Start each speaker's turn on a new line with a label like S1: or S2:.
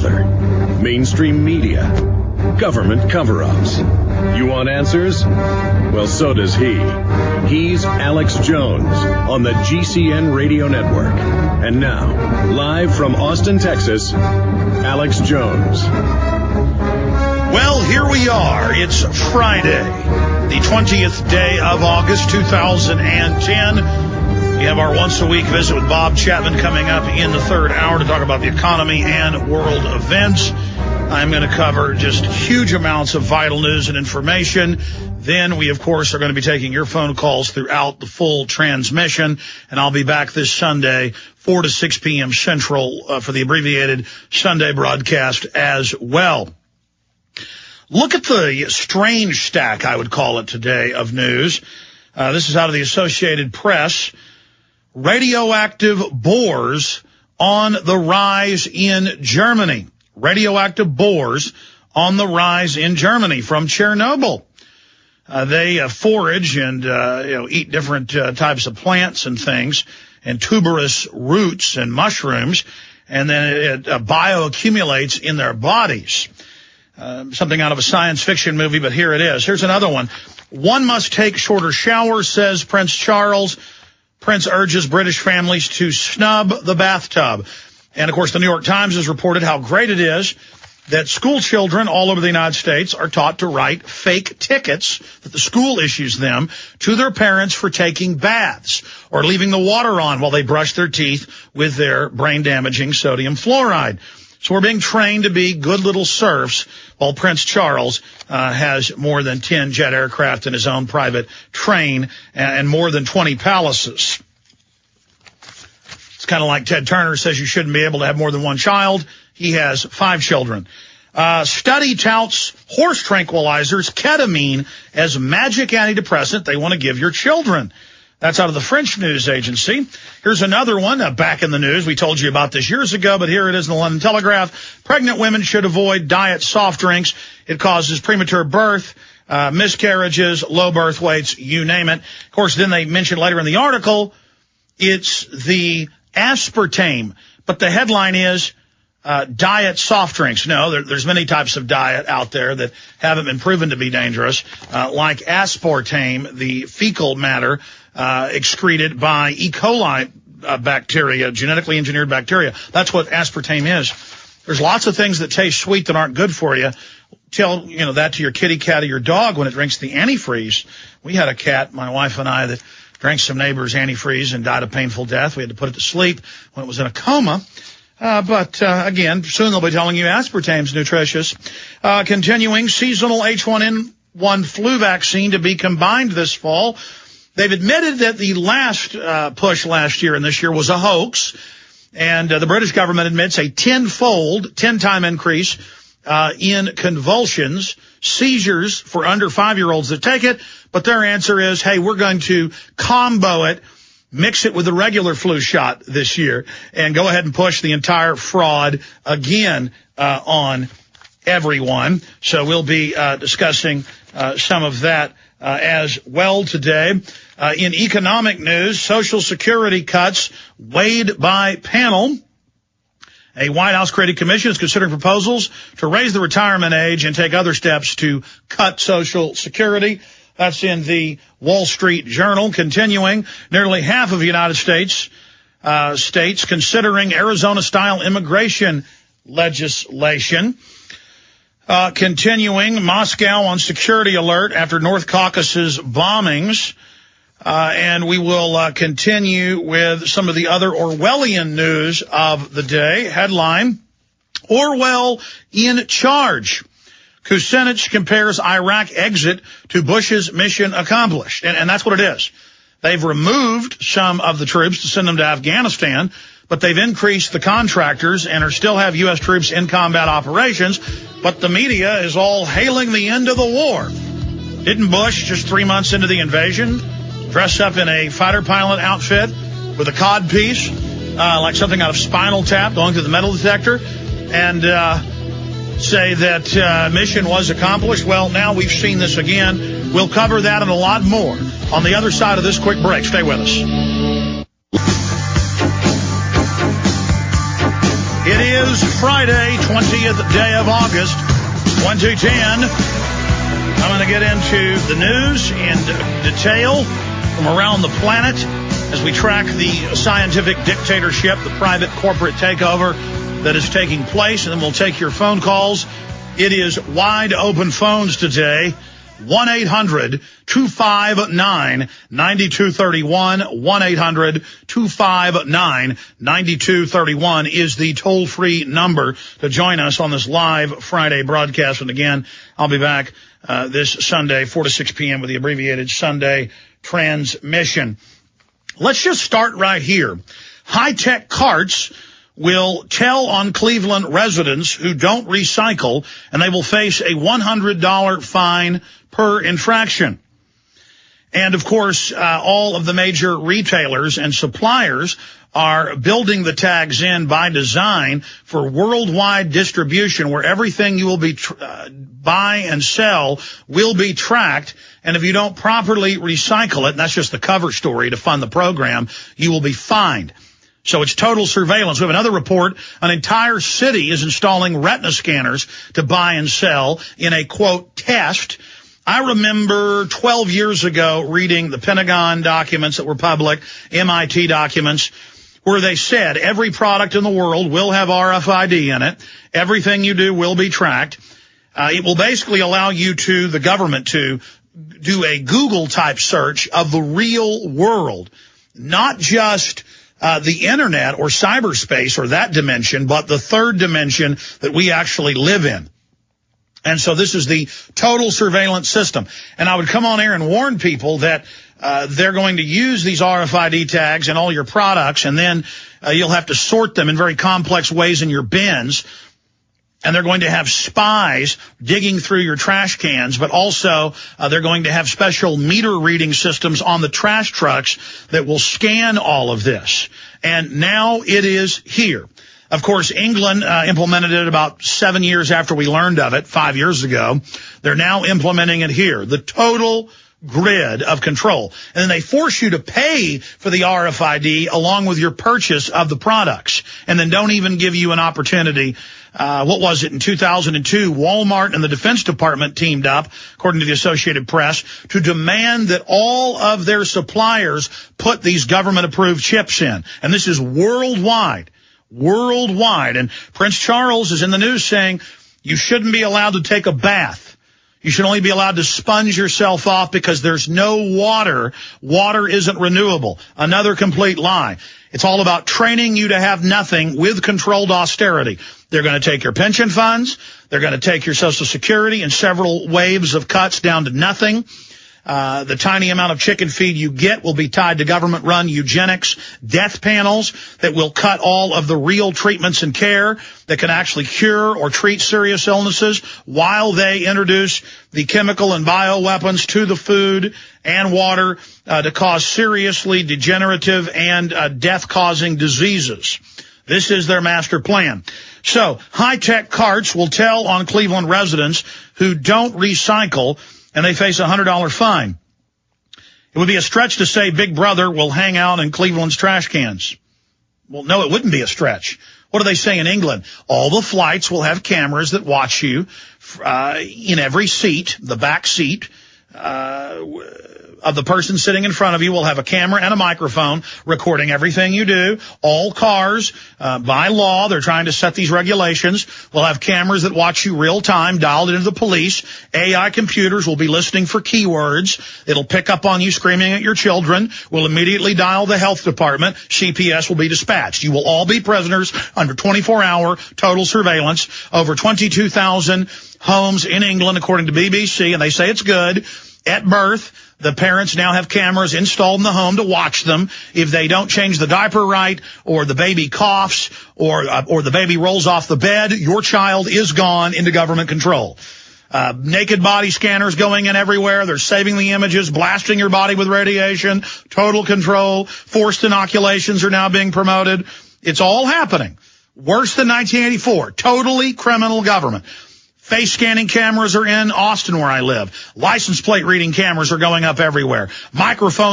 S1: another. Mainstream media. Government cover-ups. You want answers? Well, so does he. He's Alex Jones on the GCN Radio Network. And now, live from Austin, Texas, Alex Jones.
S2: Well, here we are. It's Friday, the 20th day of August, 2010. We have our once-a-week visit with Bob Chapman coming up in the third hour to talk about the economy and world events. I'm going to cover just huge amounts of vital news and information. Then we, of course, are going to be taking your phone calls throughout the full transmission. And I'll be back this Sunday, 4 to 6 p.m. Central, for the abbreviated Sunday broadcast as well. Look at the strange stack, I would call it today, of news. This is out of the Associated Press. Radioactive bores on the rise in Germany. Radioactive bores on the rise in Germany from Chernobyl. They forage and eat different types of plants and things, and tuberous roots and mushrooms, and then it bioaccumulates in their bodies. Something out of a science fiction movie, but here it is. Here's another one. One must take shorter showers, says Prince Charles. Prince urges British families to snub the bathtub. And, of course, the New York Times has reported how great it is that school children all over the United States are taught to write fake tickets that the school issues them to their parents for taking baths or leaving the water on while they brush their teeth with their brain-damaging sodium fluoride. So we're being trained to be good little serfs while Prince Charles has more than 10 jet aircraft in his own private train and more than 20 palaces. It's kind of like Ted Turner says you shouldn't be able to have more than one child. He has 5 children. Study touts horse tranquilizers, ketamine, as magic antidepressant they want to give your children. That's out of the French news agency. Here's another one, back in the news. We told you about this years ago, but here it is in the London Telegraph. Pregnant women should avoid diet soft drinks. It causes premature birth, miscarriages, low birth weights, you name it. Of course, then they mentioned later in the article, it's the aspartame. But the headline is diet soft drinks. No, there's many types of diet out there that haven't been proven to be dangerous, like aspartame, the fecal matter excreted by E. coli bacteria, genetically engineered bacteria. That's what aspartame is. There's lots of things that taste sweet that aren't good for you. Tell that to your kitty cat or your dog when it drinks the antifreeze. We had a cat, my wife and I, that drank some neighbor's antifreeze and died a painful death. We had to put it to sleep when it was in a coma. But again, soon they'll be telling you aspartame's nutritious. Continuing, seasonal H1N1 flu vaccine to be combined this fall. They've admitted that the last push last year and this year was a hoax. And the British government admits a 10-time increase in convulsions, seizures for under 5-year-olds that take it. But their answer is, hey, we're going to combo it, mix it with the regular flu shot this year, and go ahead and push the entire fraud again on everyone. So we'll be discussing some of that as well today. In economic news, Social Security cuts weighed by panel. A White House-created commission is considering proposals to raise the retirement age and take other steps to cut Social Security. That's in the Wall Street Journal. Continuing, nearly half of the United States states considering Arizona-style immigration legislation. Continuing, Moscow on security alert after North Caucasus bombings. And we will continue with some of the other Orwellian news of the day. Headline, Orwell in charge. Kucinich compares Iraq exit to Bush's mission accomplished. And that's what it is. They've removed some of the troops to send them to Afghanistan, but they've increased the contractors and still have U.S. troops in combat operations. But the media is all hailing the end of the war. Didn't Bush, just 3 months into the invasion, dress up in a fighter pilot outfit with a cod piece, like something out of Spinal Tap, going through the metal detector, and say that mission was accomplished? Well, now we've seen this again. We'll cover that and a lot more on the other side of this quick break. Stay with us. It is Friday, 20th day of August, 2010. I'm going to get into the news in detail from around the planet as we track the scientific dictatorship, the private corporate takeover that is taking place, and then we'll take your phone calls. It is wide open phones today. 1-800-259-9231. 1-800-259-9231 is the toll-free number to join us on this live Friday broadcast. And again, I'll be back this Sunday, 4 to 6 p.m. with the abbreviated Sunday transmission. Let's just start right here. High-tech carts will tell on Cleveland residents who don't recycle, and they will face a $100 fine per infraction. And, of course, all of the major retailers and suppliers are building the tags in by design for worldwide distribution, where everything you will be buy and sell will be tracked. And if you don't properly recycle it, and that's just the cover story to fund the program, you will be fined. So it's total surveillance. We have another report. An entire city is installing retina scanners to buy and sell in a, quote, test. I remember 12 years ago reading the Pentagon documents that were public, MIT documents, where they said every product in the world will have RFID in it. Everything you do will be tracked. It will basically allow you to, the government, to do a Google-type search of the real world, not just the internet or cyberspace or that dimension, but the third dimension that we actually live in. And so this is the total surveillance system. And I would come on air and warn people that they're going to use these RFID tags in all your products, and then you'll have to sort them in very complex ways in your bins. And they're going to have spies digging through your trash cans, but also they're going to have special meter reading systems on the trash trucks that will scan all of this. And now it is here. Of course, England implemented it about 7 years after we learned of it, 5 years ago. They're now implementing it here. The total grid of control. And then they force you to pay for the RFID along with your purchase of the products. And then don't even give you an opportunity. What was it, in 2002, Walmart and the Defense Department teamed up, according to the Associated Press, to demand that all of their suppliers put these government-approved chips in. And this is worldwide. Worldwide. And Prince Charles is in the news saying you shouldn't be allowed to take a bath. You should only be allowed to sponge yourself off because there's no water. Water isn't renewable. Another complete lie. It's all about training you to have nothing with controlled austerity. They're going to take your pension funds. They're going to take your Social Security in several waves of cuts down to nothing. The tiny amount of chicken feed you get will be tied to government-run eugenics death panels that will cut all of the real treatments and care that can actually cure or treat serious illnesses while they introduce the chemical and bioweapons to the food and water to cause seriously degenerative and death-causing diseases. This is their master plan. So high-tech carts will tell on Cleveland residents who don't recycle, and they face a $100 fine. It would be a stretch to say Big Brother will hang out in Cleveland's trash cans. Well, no, it wouldn't be a stretch. What do they say in England? All the flights will have cameras that watch you in every seat, the back seat of the person sitting in front of you will have a camera and a microphone recording everything you do. All cars, by law, they're trying to set these regulations, will have cameras that watch you real time, dialed into the police. AI computers will be listening for keywords. It'll pick up on you screaming at your children, will immediately dial the health department. CPS will be dispatched. You will all be prisoners under 24-hour total surveillance. Over 22,000 homes in England, according to BBC, and they say it's good. At birth, the parents now have cameras installed in the home to watch them. If they don't change the diaper right, or the baby coughs, or the baby rolls off the bed, your child is gone into government control. Naked body scanners going in everywhere. They're saving the images, blasting your body with radiation, total control. Forced inoculations are now being promoted. It's all happening. Worse than 1984. Totally criminal government. Face scanning cameras are in Austin, where I live. License plate reading cameras are going up everywhere. Microphones